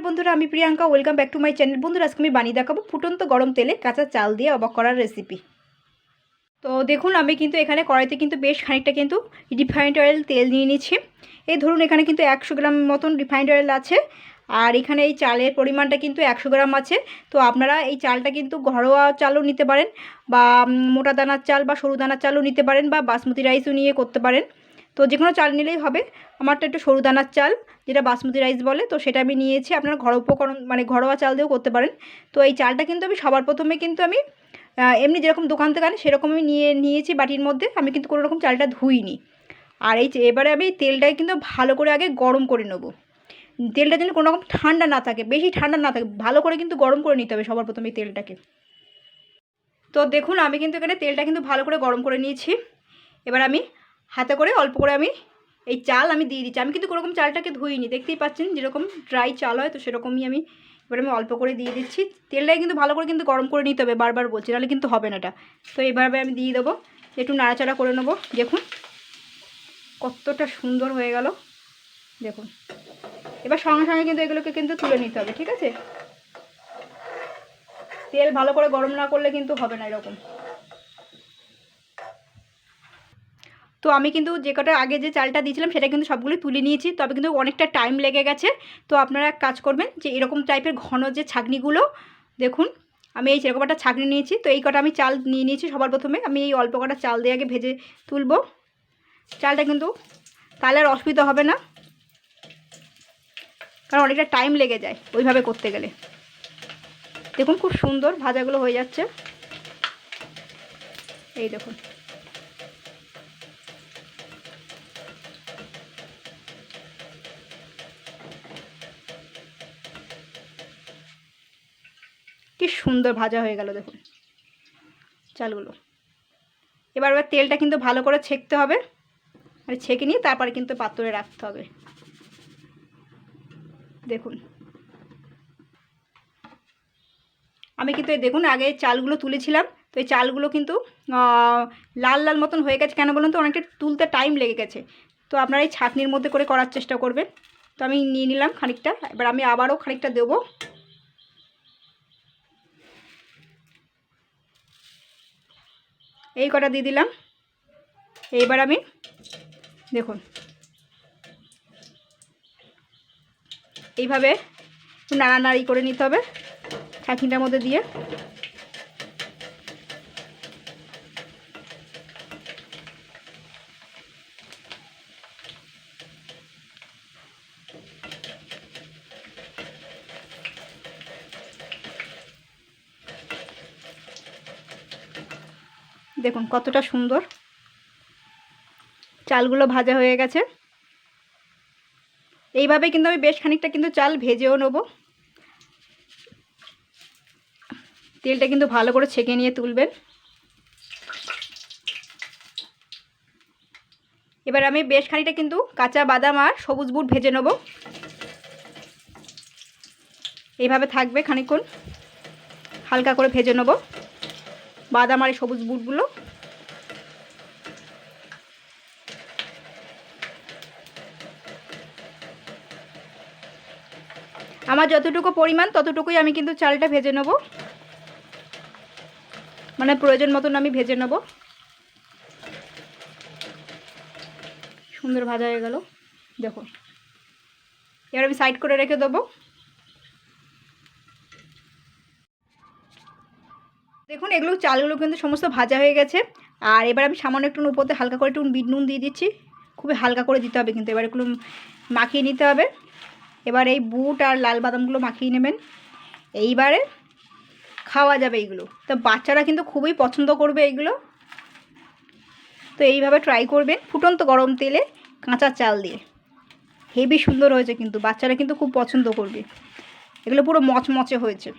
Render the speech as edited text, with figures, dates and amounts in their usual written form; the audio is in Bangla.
নমস্কার বন্ধুরা, আমি Priyanka. Welcome back to my channel. বন্ধুরা, আজকে আমি বানিয়ে দেখাবো ফুটন্ত গরম তেলে কাঁচা চাল দিয়ে অবাক করার রেসিপি। তো দেখুন, আমি কিন্তু এখানে কড়াইতে কিন্তু বেশ খানিকটা কিন্তু রিফাইন্ড অয়েল তেল নিয়ে নিচ্ছি। এই ধরুন, এখানে কিন্তু 100 গ্রাম মতন রিফাইন্ড অয়েল আছে। আর এখানে এই চালের পরিমাণটা কিন্তু 100 গ্রাম আছে। তো আপনারা এই চালটা কিন্তু ঘরোয়া চালও নিতে পারেন, বা মোটা দানার চাল বা সরু দানার চালও নিতে পারেন, বা বাসমতি রাইসও নিয়ে করতে পারেন। তো যে কোনো চাল নিলেই হবে। আমারটা একটু সরু দানার চাল, যেটা বাসমতি রাইস বলে, তো সেটা আমি নিয়েছি। আপনারা ঘরোয়া উপকরণ মানে ঘরোয়া চাল দিয়েও করতে পারেন। তো এই চালটা কিন্তু আমি সবার প্রথমে কিন্তু আমি এমনি যেরকম দোকান থেকে আনি সেরকম আমি নিয়েছি বাটির মধ্যে। আমি কিন্তু কোনো রকম চালটা ধুইনি। আর এবারে আমি তেলটাকে কিন্তু ভালো করে আগে গরম করে নেব। তেলটা যেন কোনো রকম ঠান্ডা না থাকে, বেশি ঠান্ডা না থাকে, ভালো করে কিন্তু গরম করে নিতে হবে সবার প্রথমে এই তেলটাকে। তো দেখুন, আমি কিন্তু এখানে তেলটা কিন্তু ভালো করে গরম করে নিয়েছি। এবার আমি হাতে করে অল্প করে আমি এই চাল আমি দিয়ে দিচ্ছি। আমি কিন্তু কোনোরকম চালটাকে ধুইনি, দেখতেই পাচ্ছেন যেরকম ড্রাই চাল হয়, তো সেরকমই আমি এবার আমি অল্প করে দিয়ে দিচ্ছি। তেলটাই কিন্তু ভালো করে কিন্তু গরম করে নিতে হবে, বারবার বলছি, নাহলে কিন্তু হবে না এটা। তো এইভাবে আমি দিয়ে দেবো, একটু নাড়াচাড়া করে নেবো। দেখুন কতটা সুন্দর হয়ে গেল, দেখুন। এবার সঙ্গে সঙ্গে কিন্তু এগুলোকে কিন্তু তুলে নিতে হবে, ঠিক আছে? তেল ভালো করে গরম না করলে কিন্তু হবে না এরকম। তো আমি কিন্তু যে কটা আগে যে চালটা দিয়েছিলাম সেটা কিন্তু সবগুলো তুলে নিয়েছি, তবে কিন্তু অনেকটা টাইম লেগে গেছে। তো আপনারা এক কাজ করবেন, যে এরকম টাইপের ঘন যে ছাঁকনিগুলো, দেখুন আমি এই সেরকম একটা ছাঁকনি নিয়েছি। তো এই কটা আমি চাল নিয়ে নিয়েছি। সবার প্রথমে আমি এই অল্প কটা চাল দিয়ে আগে ভেজে তুলব চালটা, কিন্তু তাহলে আর অসুবিধা হবে না, কারণ অনেকটা টাইম লেগে যায় ওইভাবে করতে গেলে। দেখুন খুব সুন্দর ভাজাগুলো হয়ে যাচ্ছে, এই দেখুন। কি সুন্দর ভাজা হয়ে গেল দেখুন চালগুলো। এবার তেলটা কিন্তু ভালো করে ছেঁকতে হবে, আর ছেঁকে নিয়ে তারপরে কিন্তু পাত্রে রাখতে হবে। দেখুন আমি কিন্তু এই দেখুন আগে চালগুলো তুলেছিলাম, তো এই চালগুলো কিন্তু লাল লাল মতন হয়ে গেছে। কেন বলুন তো, অনেকটা তুলতে টাইম লেগে গেছে। তো আপনারা এই ছাঁকনির মধ্যে করে করার চেষ্টা করবেন। তো আমি নিয়ে নিলাম খানিকটা, এবার আমি আবারও খানিকটা দেবো। এই কটা দিয়ে দিলাম। এইবার আমি দেখুন এইভাবে নাড়ানাড়ি করে নিতে হবে ছাঁকনিটার মধ্যে দিয়ে। দেখুন কতটা সুন্দর চালগুলো ভাজা হয়ে গেছে। এইভাবে কিন্তু আমি বেশ খানিকটা কিন্তু চাল ভেজেও নেব। তেলটা কিন্তু ভালো করে ছেঁকে নিয়ে তুলবেন। এবার আমি বেশ খানিকটা কিন্তু কাঁচা বাদাম আর সবুজ বুট ভেজে নেব। এইভাবে থাকবে, খানিকক্ষণ হালকা করে ভেজে নেব বাদাম আর সবুজ বুটগুলো। আমার যতটুকু পরিমাণ ততটুকুই আমি কিন্তু চালটা ভেজে নেব, মানে প্রয়োজন মতন আমি ভেজে নেব। সুন্দর ভাজা হয়ে গেল দেখুন। এবার আমি সাইড করে রেখে দেবো। দেখুন এগুলো চালগুলো কিন্তু সমস্ত ভাজা হয়ে গেছে। আর এবার আমি সামান্য একটু উপরতে হালকা করে একটু বিট নুন দিয়ে দিচ্ছি। খুবই হালকা করে দিতে হবে কিন্তু, এবার এগুলো মাখিয়ে নিতে হবে। এবার এই বুট আর লাল বাদামগুলো মাখিয়ে নেবেন। এইবারে খাওয়া যাবে এইগুলো, তো বাচ্চারা কিন্তু খুবই পছন্দ করবে এইগুলো। তো এইভাবে ট্রাই করবেন ফুটন্ত গরম তেলে কাঁচা চাল দিয়ে। হেবি সুন্দর হয়েছে কিন্তু, বাচ্চারা কিন্তু খুব পছন্দ করবে। এগুলো পুরো মচমচে হয়েছে।